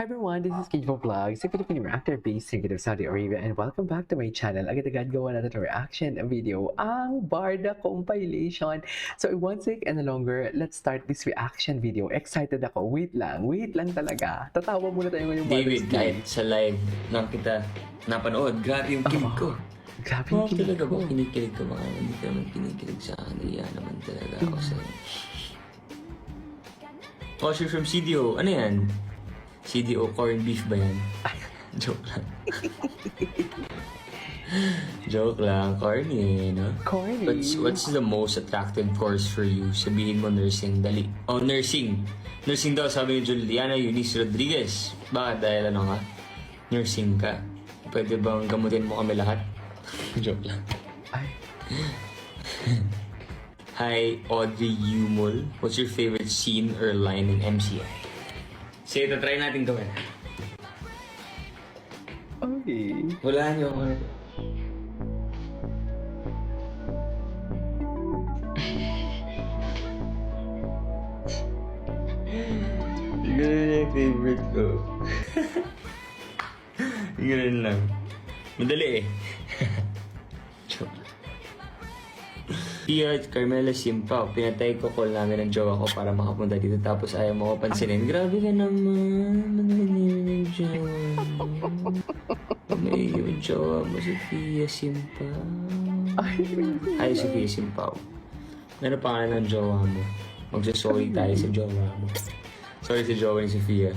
Hi everyone, this is Kidvo Vlogs, a Filipino reactor based in Saudi Arabia, and welcome back to my channel. Agad-agad gawa natin ng reaction video, ang Barda compilation. So one sec and no longer, let's start this reaction video. Excited ako. Wait lang talaga. Tatawa muna tayo ngayong David, kahit sa live na kita napanood, grabe yung kilig ko. Grabe yung kilig talaga ko. ba? Kinikilig ka ba? Hindi ka naman kinikilig sa akin. Iya naman talaga ako sa'yo. Osher from CDO. Ano yan? CDO corned beef ba yan? Joke lang. Joke lang. Corny eh, no? Corny. What's the most attractive course for you? Sabihin mo nursing. Dali. Oh, nursing. Nursing daw, sabi ni Juliana Eunice Rodriguez. Bakit? Dahil ano nga? Nursing ka. Pwede bang gamutin mo kami lahat? Joke lang. Ay. Hi, Audrey Yumol. What's your favorite scene or line in MCI? Sige, try natin gawin. Okay. Wala niyo ako. Ganun yung favorite ko. Ganun lang. Madali eh. Joke. Pia at Carmela Simpao, pinatay ko call namin ng jowa ko para makapunta dito tapos ayaw mo ko pansinin. Grabe ka naman. Mananinin yung jowa mo. May yung jowa mo, Sophia Simpao. Ay, Sophia Simpao. Ano pangalan ng jowa mo? Magsasorry tayo sa jowa mo. Sorry sa jowa ni Sophia.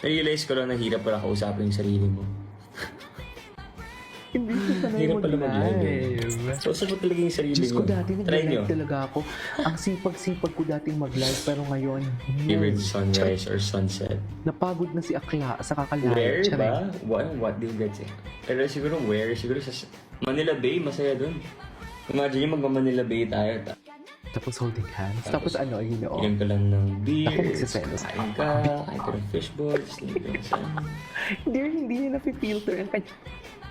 Realize ko lang na hirap pala kausapin yung sarili mo. Hindi ko sanay Hirap pala mag-live. So, saan mo talaga yung sarili Diyos ko, mo? dati Try nyo. nag-live talaga ako. Ang sipag-sipag ko dating mag-live, pero ngayon, Favorite sunrise or sunset? napagod na si Akla sa kakalive. Where ba? What do you get eh? Pero siguro where? Siguro sa Manila Bay, masaya dun. Imagine yung mag-Manila Bay tayo. Tapos holding hands. Tapos ano, you know. Inom ka lang ng beer. Ako magsiselos. Kain ka ng fishballs. Tingin ka sa Hindi niya na-filter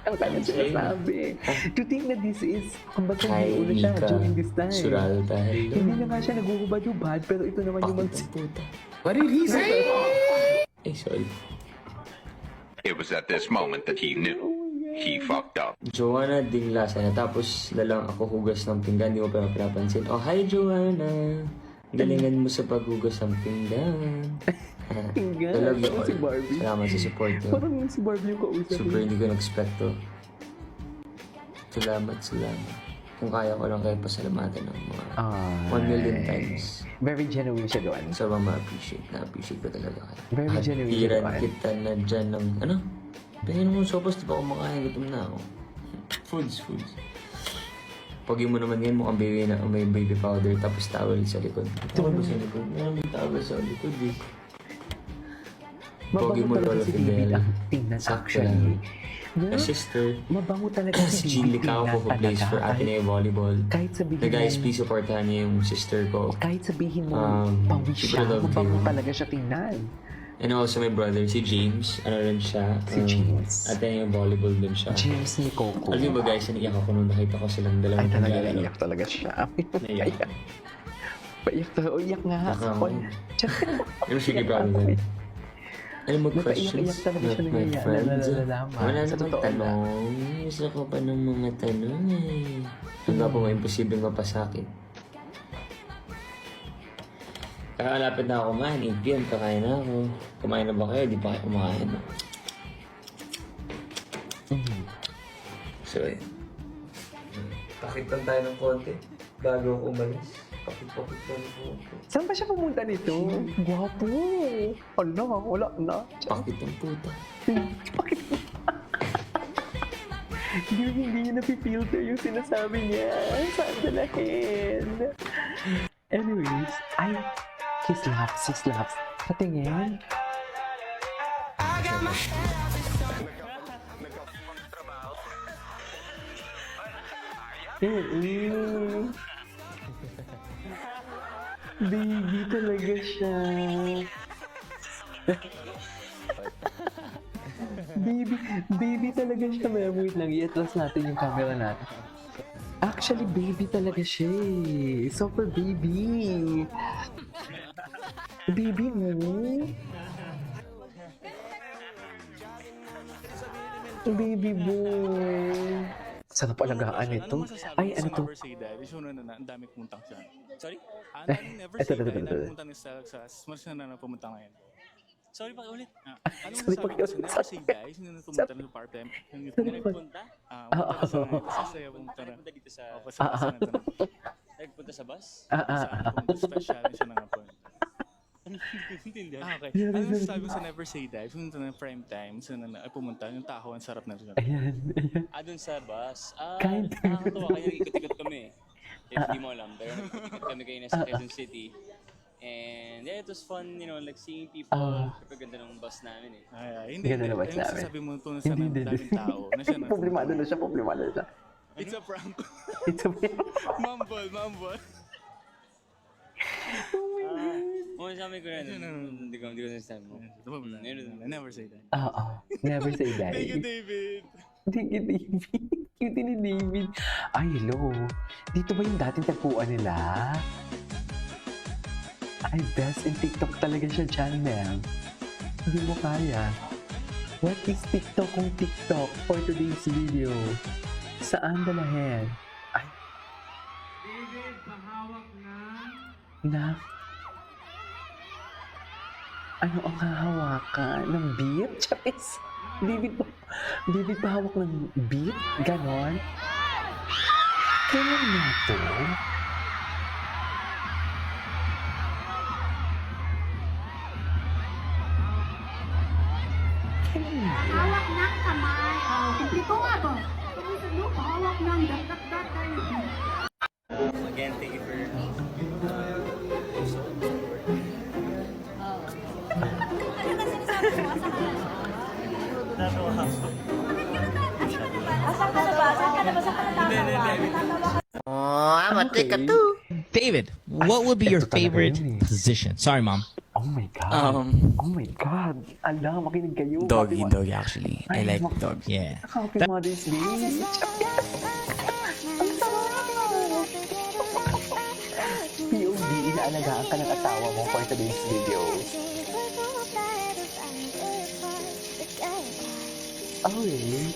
ang kanyang sinasabi. To think na this is, kumbaga hindi ulo siya during this time. Surado tayo. Hindi na nga siya naguhubad-hubad, pero ito naman yung puta. What did he say? Eh, sorry. It was at this moment that he knew he fucked up. Joanna Dinglasa na tapos na lang ako hugas ng pinggan, di mo pa pinapansin. Oh, hi Joanna! Galingan mo sa paghugas ng pinggan. Pinggan? Talaga Parang si Barbie. Salamat sa support nyo. Parang si Barbie yung kausap. Super hindi ko na-expect to. Salamat. Kung kaya ko lang kayo pasalamatan ng mga 1 million times. Very genuine siya doon. Sobrang ma-appreciate. Na-appreciate ko talaga kayo. Very genuine siya Hatiran doon. kita na dyan ng, ano? Pahingin mo sopas, di ba ako makain? Gutom na ako. Foods. Pogi mo naman yan, mukhang baby na may baby powder tapos towel sa likod. Towel ba sa likod? May towel sa likod eh. Pogi Mabango mo, talaga Lola si David Fidel. ang tingnan Sakto actually. lang. A sister, Mabango talaga si Jean David Licao tingnan who plays for talaga. Ateneo Volleyball. Kahit sabihin The guys, mo, please supportahan niyo yung sister ko. kahit sabihin mo, pawis super siya, love mabango you. talaga siya tingnan. And also my brother, si James. Ano rin siya? Si James. Ateneo Volleyball din siya. James ni Coco. Alam niyo ba guys, naiyak ako nung nakita ko silang Ay dalawang talaga, naglalaro. naiyak talaga siya. Naiyak. Paiyak talaga. O, iyak nga. Nakakawa. Tsaka, Pero sige, brother. Ano mo questions? Napaiyak-iyak talaga siya Not my nangyayari. friends. Nalalaman. Wala Sa namang totoo tanong. Gusto ko pa ng mga tanong eh. Hanggang po may imposibleng mapasakit. Kakalapit na ako kumain. 8 p.m. Kakain na ako. Kumain na ba kayo? Di pa kayo kumain. So, eh. Pakit lang tayo ng konti. Bago ako umalis. Pakit lang po. Saan ba siya pumunta nito? Gwapo. Ala, wala na. Pakit ang puta. Bakit? Hindi niya napipilter yung sinasabi niya. Saan dalahin? Anyways, he slaps. Patingin. Baby talaga siya. baby talaga siya. Wait lang, i-atlas natin yung camera natin. Actually, baby talaga siya eh. Super baby. Baby mo. Baby boy. Sarap alagaan ito. Ay, ano to? Never say that. Issue na ang dami pumunta siya. Sorry? Never Ito, say ito, that. ito, Ang ito. dami pumunta ni Salaxas. Mas na pumunta ngayon. Sorry pa ulit. Ano Sorry, masasabi ko sa sorry. never say die? Sino na pumunta ng part-time? Nagpunta? Pumunta sa ngayon. Masasaya pumunta na. Nagpunta dito sa... Pasalasan na ito. Nagpunta sa bus? Special siya na nga po. Ano hindi Okay. Ano masasabi ko sa never say die? Pumunta ng prime time. Sino na pumunta? Yung taho, ang sarap na rin. Ayan, ayan. Dun sa bus. Kind. Nakakatawa. Kaya nag-ikot-ikot kami. If di mo alam. Pero nag-ikot kami kayo nasa Quezon City. And yeah, it was fun, you know, like seeing people. Super ganda ng bus namin eh. Hindi. Ganda na ba Ano namin? masasabi mo ito na sa daming tao? Na siya na. Problemado na siya, problemado na siya. It's a prank. It's a Mumble. Sabi ko rin. Hindi ko nasasabi mo. Never say that. Oo. Never say die. Thank you, David. Thank you, David. Cute ni David. Ay, hello. Dito ba yung dating tagpuan nila? Ay, best in TikTok talaga siya dyan, ma'am. Hindi mo kaya. What is TikTok kung TikTok for today's video? Saan dalahin? Ay. David, pahawak na. Ano ang hahawakan? Ng beat? Charis? David pahawak ng beat? Ganon? Kailan nga to? Hawak ng kamay. Kumpleto nga ba? Kung sa lupa, hawak ng dagat-dagat. Again, thank you for... Okay. David, what would be your Ito talaga favorite yun eh. position? Sorry, mom. Oh my God. Oh my God. Alam, makinig kayo. Doggy, Happy doggy actually. I Ay, like mak- dogs. Yeah. Happy Mother's Day. POV, inaalagaan ka ng asawa mo for today's video. Oh, really?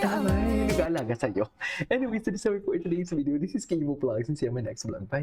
Tama, yung nag-aalaga sa'yo. Anyways, so this is for today's video. This is Kimo Vlogs and see you on my next vlog. Bye!